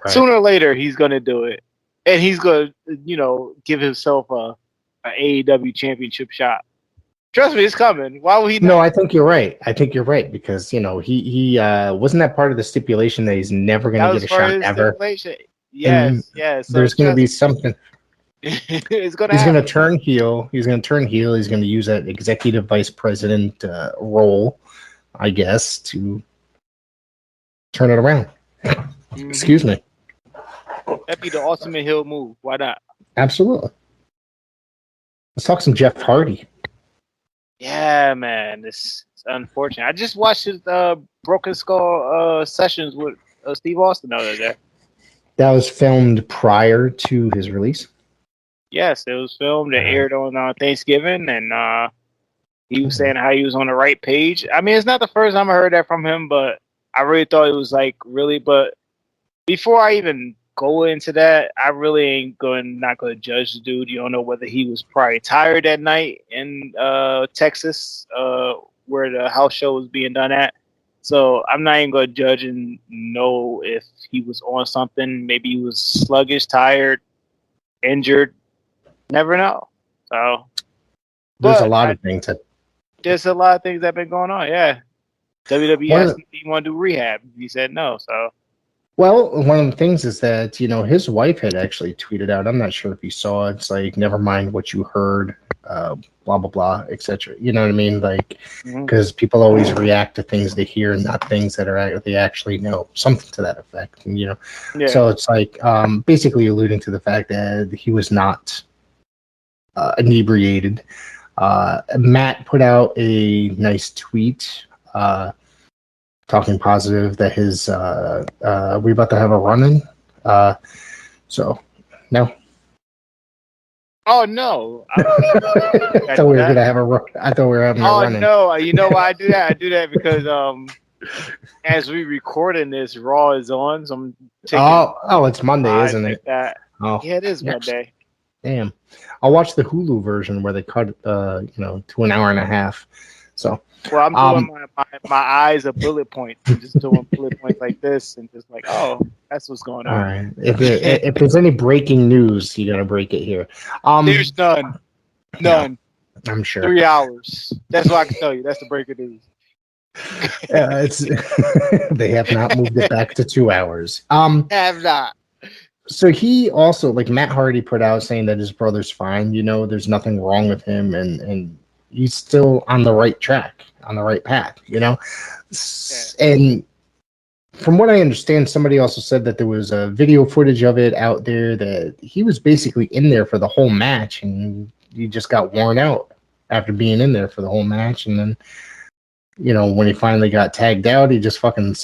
sooner or later, he's going to do it. And he's going to, give himself an AEW championship shot. Trust me, it's coming. Why would he not? No, I think you're right. Because, he wasn't that part of the stipulation that he's never going to get a shot ever? Yes, yes. So there's going to be something. He's going to turn heel. He's going to use that executive vice president role, I guess, to turn it around. Excuse me. That'd be the ultimate heel move. Why not? Absolutely. Let's talk some Jeff Hardy. Yeah, man. It's unfortunate. I just watched his Broken Skull sessions with Steve Austin the other day. That was filmed prior to his release? Yes, it was filmed. It aired on Thanksgiving, and he was saying how he was on the right page. I mean, it's not the first time I heard that from him, but I really thought it was like really, but before I even go into that, I really not going to judge the dude. You don't know whether he was probably tired that night in Texas, where the house show was being done at. So I'm not even going to judge and know if he was on something. Maybe he was sluggish, tired, injured. Never know. So there's a lot of things that there's a lot of things that have been going on. Yeah, WWE asked him if he wanted to do rehab. He said no. So. Well, one of the things is that, his wife had actually tweeted out, I'm not sure if you saw it, it's like, never mind what you heard, blah, blah, blah, etc. You know what I mean? Like, because people always react to things they hear, not things that they actually know, something to that effect. And, So it's like basically alluding to the fact that he was not inebriated. Matt put out a nice tweet talking positive that his we about to have a run-in. So no. Oh no! I thought we were gonna have a. I thought we were having a run-in. Oh no! You know why I do that? I do that because as we recording this, Raw is on. So I'm taking. It's Monday, isn't it? Oh, yeah, it is Monday. Damn, I'll watch the Hulu version where they cut to an hour and a half. So. Well, I'm doing my eyes are bullet points. I'm just doing bullet points like this and just like, oh, that's what's going on. All right. If there's any breaking news, you got to break it here. There's none. None. No, I'm sure. 3 hours. That's what I can tell you. That's the breaking news. They have not moved it back to 2 hours. Have not. So he also, like Matt Hardy put out saying that his brother's fine. There's nothing wrong with him and he's still on the right track, on the right path, And from what I understand, somebody also said that there was a video footage of it out there that he was basically in there for the whole match and he just got worn out after being in there for the whole match. And then, when he finally got tagged out, he just fucking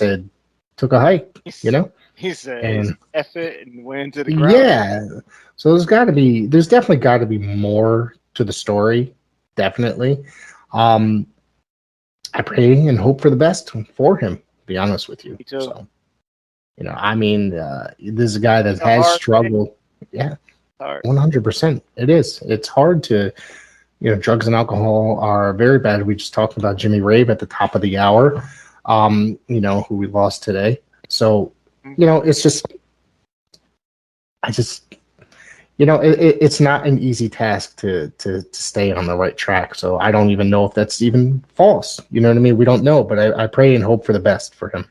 took a hike, He said, and F it and went into the ground. Yeah. So there's definitely got to be more to the story. Definitely. I pray and hope for the best for him, to be honest with you. Me too. So, this is a guy that has struggled. Yeah. 100%. It is. It's hard to, drugs and alcohol are very bad. We just talked about Jimmy Rave at the top of the hour, who we lost today. So, it's just, it's not an easy task to stay on the right track. So I don't even know if that's even false. You know what I mean? We don't know, but I pray and hope for the best for him.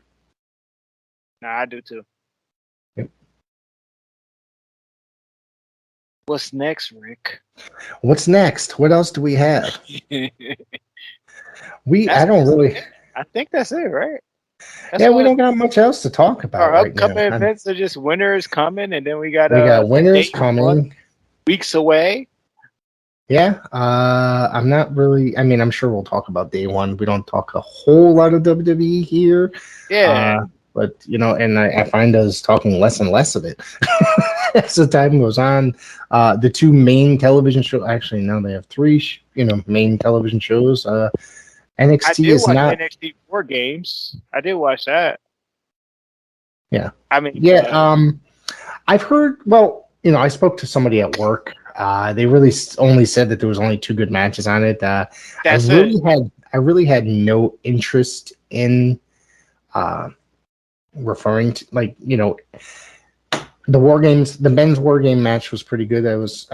Nah, I do too. Yep. What's next, Rick? What's next? What else do we have? I think that's it, right? We don't got much else to talk about. Our upcoming events are just winners coming, and then we got winners coming weeks away. Yeah, I'm not really. I mean, I'm sure we'll talk about day one. We don't talk a whole lot of WWE here. Yeah, but and I find us talking less and less of it as the time goes on. The two main television shows. Actually, now they have three. Main television shows. NXT is not NXT 4 games. I did watch that. Yeah. I mean, I've heard. Well, I spoke to somebody at work. They really only said that there was only 2 good matches on it. I really had no interest in referring to the War Games. The men's War Game match was pretty good. That was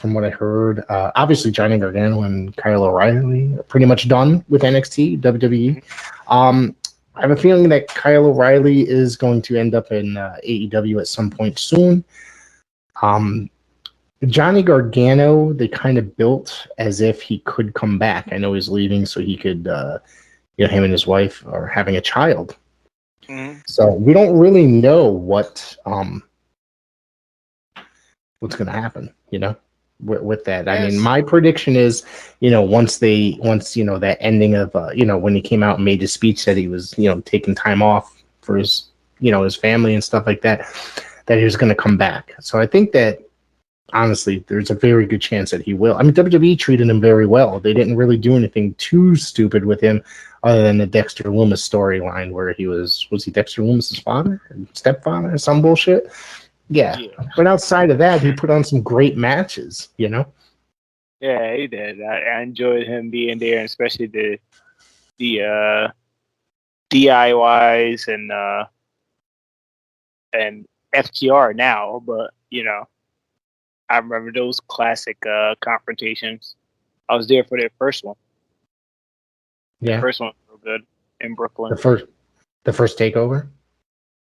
from what I heard. Obviously, Johnny Gargano and Kyle O'Reilly are pretty much done with NXT WWE. I have a feeling that Kyle O'Reilly is going to end up in AEW at some point soon. Johnny Gargano, they kind of built as if he could come back. I know he's leaving so he could, him and his wife are having a child. Mm-hmm. So we don't really know what's going to happen, with that. Yes. I mean, my prediction is, once that ending of, when he came out and made his speech that he was, taking time off for his, his family and stuff like that, that he was going to come back. So I think that honestly, there's a very good chance that he will. I mean, WWE treated him very well. They didn't really do anything too stupid with him, other than the Dexter Loomis storyline where he was he Dexter Loomis's father, stepfather, or some bullshit. Yeah. But outside of that, he put on some great matches. You know. Yeah, he did. I enjoyed him being there, and especially the DIYs and FTR now. But I remember those classic confrontations. I was there for their first one. Yeah, the first one was real good in Brooklyn. The first takeover.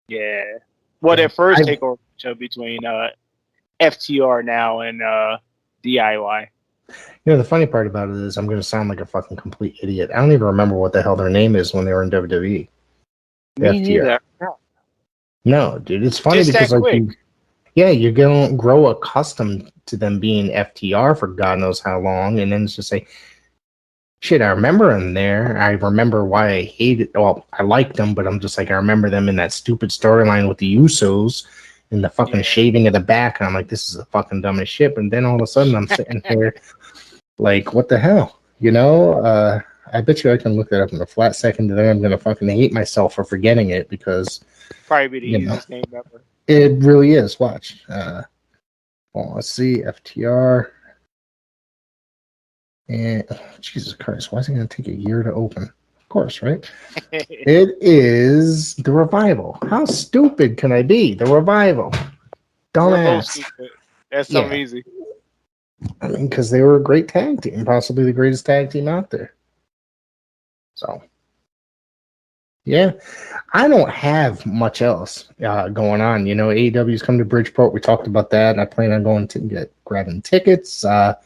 Yeah, well, their first takeover between FTR now and DIY. The funny part about it is I'm going to sound like a fucking complete idiot. I don't even remember what the hell their name is when they were in WWE. Me neither. No, dude, it's funny Just because that you're going to grow accustomed to them being FTR for God knows how long, and then it's just like, shit, I remember them there. I remember why I hated. Well, I liked them, but I'm just like, I remember them in that stupid storyline with the Usos and the fucking shaving of the back, and I'm like, this is the fucking dumbest shit. And then all of a sudden, I'm sitting here. Like, what the hell? I bet you I can look that up in a flat second, and then I'm going to fucking hate myself for forgetting it because... Probably the easiest name ever. It really is. Watch. Well, let's see. FTR. And, Jesus Christ, why is it going to take a year to open? Of course, right? It is The Revival. How stupid can I be? The Revival. Dumbass. That's so easy. I mean, because they were a great tag team, possibly the greatest tag team out there. So, yeah, I don't have much else going on. AEW's come to Bridgeport. We talked about that. I plan on going to grabbing tickets. Paradise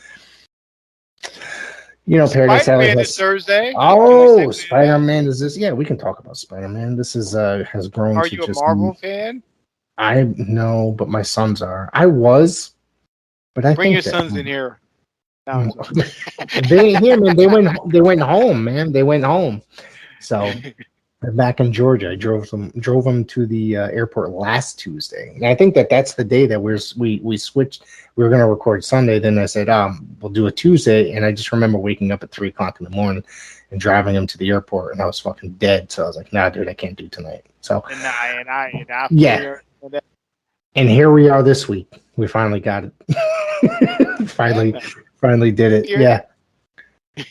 Alley has Thursday. Oh, Spider-Man is this? Yeah, we can talk about Spider-Man. This is has grown. Are you a Marvel fan? I know, but my sons are. I was. But I Bring think your sons in here. No, they ain't here, man. They went home, man. They went home. So back in Georgia, I drove them to the airport last Tuesday, and I think that's the day that we switched. We were going to record Sunday. Then I said, we'll do a Tuesday, and I just remember waking up at 3:00 in the morning and driving them to the airport, and I was fucking dead. So I was like, nah, dude, I can't do tonight. So yeah. And here we are this week. We finally got it. Finally did it. Yeah.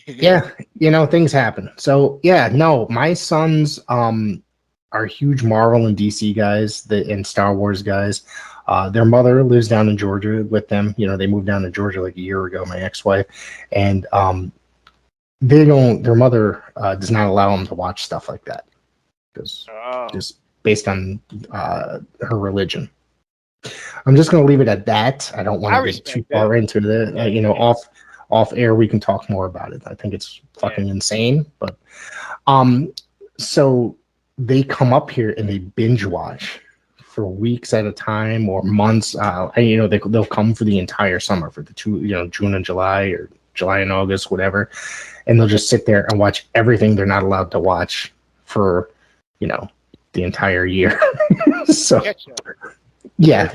Yeah. Things happen. So yeah, no, my sons are huge Marvel and DC guys and Star Wars guys. Their mother lives down in Georgia with them. They moved down to Georgia like a year ago, my ex-wife. And their mother does not allow them to watch stuff like that. Because just based on her religion. I'm just going to leave it at that. I don't want to get too far into the, off air. We can talk more about it. I think it's fucking insane. But, so they come up here and they binge watch for weeks at a time or months. They'll come for the entire summer for the June and July or July and August, whatever. And they'll just sit there and watch everything they're not allowed to watch for, the entire year. So. Yeah.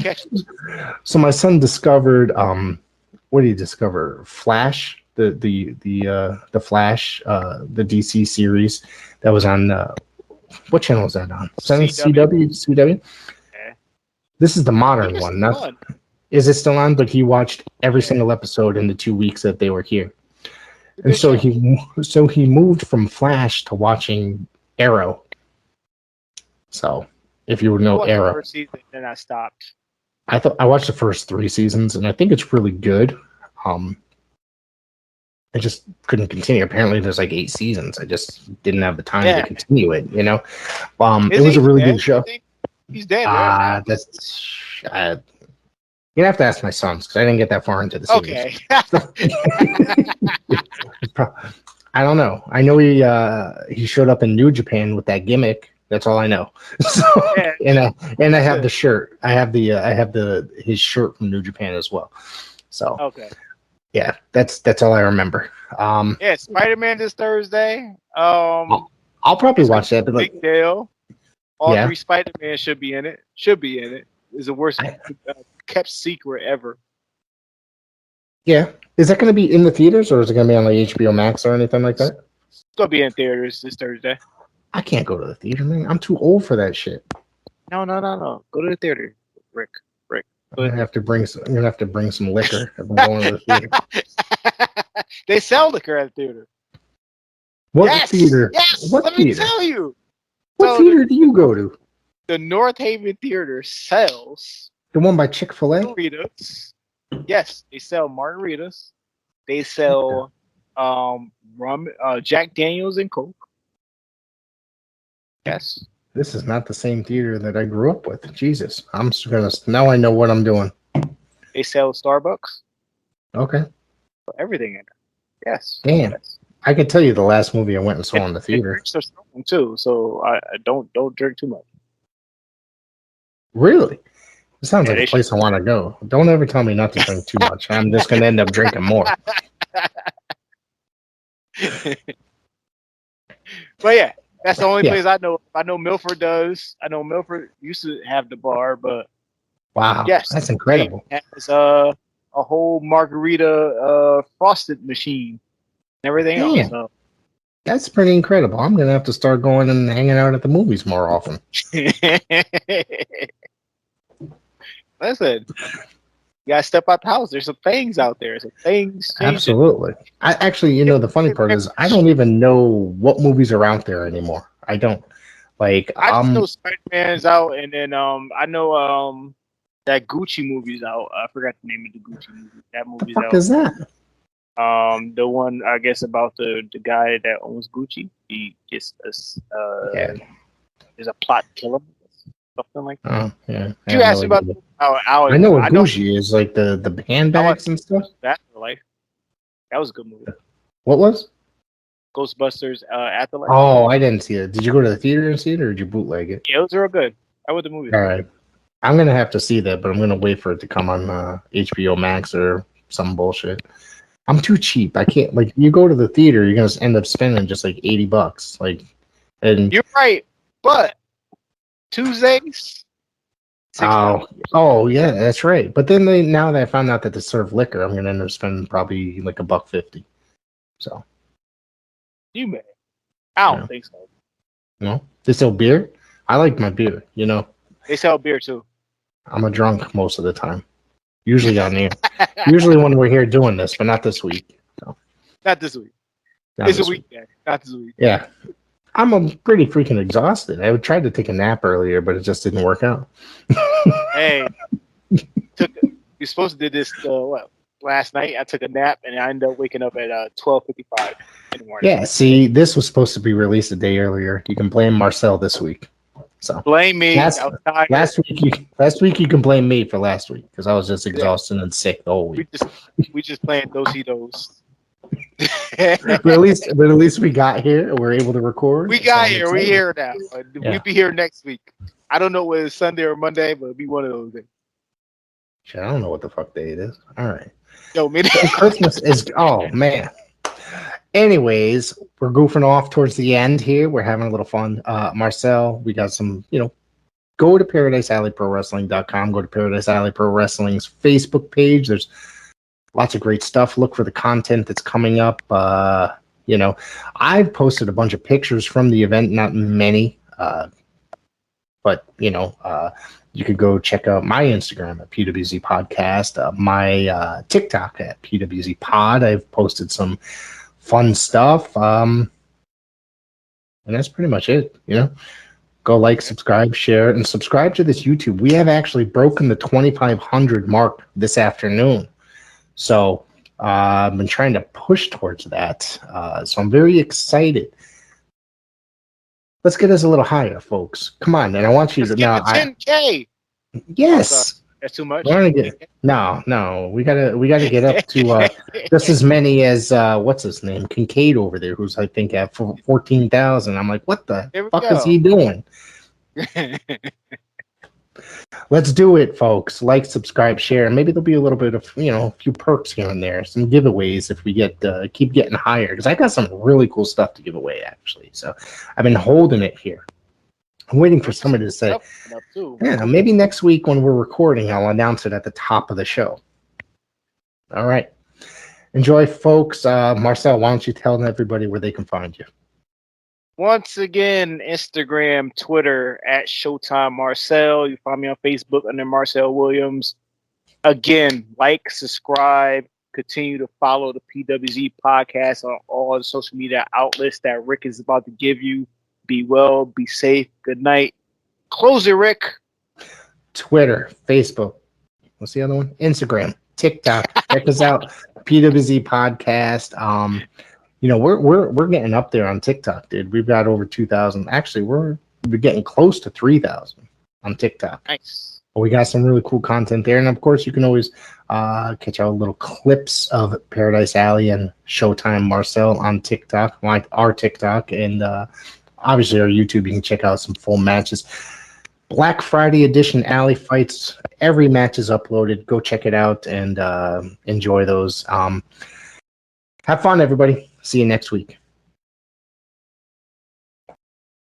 So my son discovered what did he discover? Flash, the Flash, the DC series that was on what channel was that on? CW? Okay. This is the modern one. Is it still on? But he watched every single episode in the 2 weeks that they were here. And so he moved from Flash to watching Arrow. So if you know Arrow. First season, then I stopped. I watched the first 3 seasons, and I think it's really good. I just couldn't continue. Apparently, there's like 8 seasons. I just didn't have the time to continue it. It was a really good show. He's dead. Right? You'd have to ask my sons because I didn't get that far into the series. Okay. I don't know. I know he showed up in New Japan with that gimmick. That's all I know. So, and I have the shirt. I have his shirt from New Japan as well. So yeah, that's all I remember. Spider-Man this Thursday. I'll probably watch that. But big deal. All 3 Spider-Man should be in it. It's the worst kept secret ever. Yeah. Is that going to be in the theaters or is it going to be on like HBO Max or anything like that? It's gonna be in theaters this Thursday. I can't go to the theater, man. I'm too old for that shit. No. Go to the theater, Rick. I'm gonna have to bring some. I'm gonna have to bring some liquor if I'm going to the theater. They sell liquor at the theater. What theater? Yes. What Let theater? me tell you. What theater do you go to? The North Haven Theater sells The one by Chick-fil-A? margaritas. Yes, they sell margaritas. They sell rum, Jack Daniels and Coke. Yes. This is not the same theater that I grew up with. Jesus, I'm just gonna. Now I know what I'm doing. They sell Starbucks. Okay. Everything in there. Yes. Damn. Yes. I can tell you the last movie I went and saw in the theater. Drinks are strong too, so I don't drink too much. Really? It sounds Yeah, like a they place I want to go. Don't ever tell me not to drink too much. I'm just gonna end up drinking more. But yeah, that's the only Yeah. place I know. I know Milford does. I know Milford used to have the bar, but Wow, yes, that's incredible. it has a whole margarita frosted machine and everything Damn. else. So. That's pretty incredible. I'm gonna have to start going and hanging out at the movies more often. Listen, you gotta step out the house. There's some things out there. Some things changing. Absolutely. I actually, the funny part is I don't even know what movies are out there anymore. I don't. Like, I just know Spider-Man's out, and then I know that Gucci movie's out. I forgot the name of the Gucci movie. That movie's what the fuck out. is that? The one I guess about the guy that owns Gucci. He gets there's a plot to kill him, something like that. Oh, yeah. You asked me about I know what Gucci is, like the handbags and stuff. Afterlife. That was a good movie. What was? Ghostbusters Afterlife. Oh, I didn't see it. Did you go to the theater and see it, or did you bootleg it? Yeah, it was real good. I went to the movie. All right. I'm going to have to see that, but I'm going to wait for it to come on HBO Max or some bullshit. I'm too cheap. I can't, like, you go to the theater, you're going to end up spending just like $80. Like, and you're right, but Tuesdays. Oh, yeah, that's right. But then now that I found out that they serve liquor, I'm going to end up spending probably like $1.50. So. You may. I don't think so. No? They sell beer? I like my beer, They sell beer too. I'm a drunk most of the time. Usually on here. Usually when we're here doing this, but not this week. So. Not this week. It's a weekend. Not this week. Yeah. I'm pretty freaking exhausted. I tried to take a nap earlier, but it just didn't work out. Hey, you're supposed to do this last night. I took a nap and I ended up waking up at 12:55 in the morning. Yeah, see, this was supposed to be released a day earlier. You can blame Marcel this week. So blame me. Last week you can blame me for last week because I was just exhausted and sick the whole week. We just playing dos. But at least we got here. We're able to record. We got here. We're here now. We'll be here next week. I don't know whether it's Sunday or Monday, but it'll be one of those days. Shit, I don't know what the fuck day it is. All right. Yo, man. Christmas is. Oh man. Anyways, we're goofing off towards the end here. We're having a little fun. Marcel, we got some. Go to ParadiseAlleyProWrestling.com. Go to Paradise Alley Pro Wrestling's Facebook page. There's lots of great stuff. Look for the content that's coming up. I've posted a bunch of pictures from the event, not many, but you could go check out my Instagram at PWZ Podcast, my TikTok at PWZ Pod. I've posted some fun stuff, and that's pretty much it. Go like, subscribe, share, and subscribe to this YouTube. We have actually broken the 2,500 mark this afternoon. So I've been trying to push towards that. So I'm very excited. Let's get us a little higher, folks. Come on, and I want you to now. 10K. Yes. That's too much. No. We gotta get up to just as many as what's his name, Kincaid over there, who's I think at 14,000. I'm like, what the fuck is he doing? Let's do it, folks. Like, subscribe, share, and maybe there'll be a little bit of a few perks here and there, some giveaways if we keep getting higher. Because I got some really cool stuff to give away actually. So I've been holding it here. I'm waiting for somebody to say, yeah, maybe next week when we're recording, I'll announce it at the top of the show. All right. Enjoy, folks. Marcel, why don't you tell everybody where they can find you? Once again, Instagram, Twitter at Showtime Marcel. You find me on Facebook under Marcel Williams. Again, like, subscribe, continue to follow the PWZ podcast on all the social media outlets that Rick is about to give you. Be well, be safe. Good night. Close it, Rick. Twitter, Facebook. What's the other one? Instagram, TikTok. Check us out. PWZ podcast. We're getting up there on TikTok, dude. We've got over 2,000. Actually, we're getting close to 3,000 on TikTok. Nice. We got some really cool content there, and of course, you can always catch out little clips of Paradise Alley and Showtime Marcel on TikTok, like our TikTok, and obviously our YouTube. You can check out some full matches. Black Friday edition Alley fights. Every match is uploaded. Go check it out and enjoy those. Have fun, everybody. See you next week.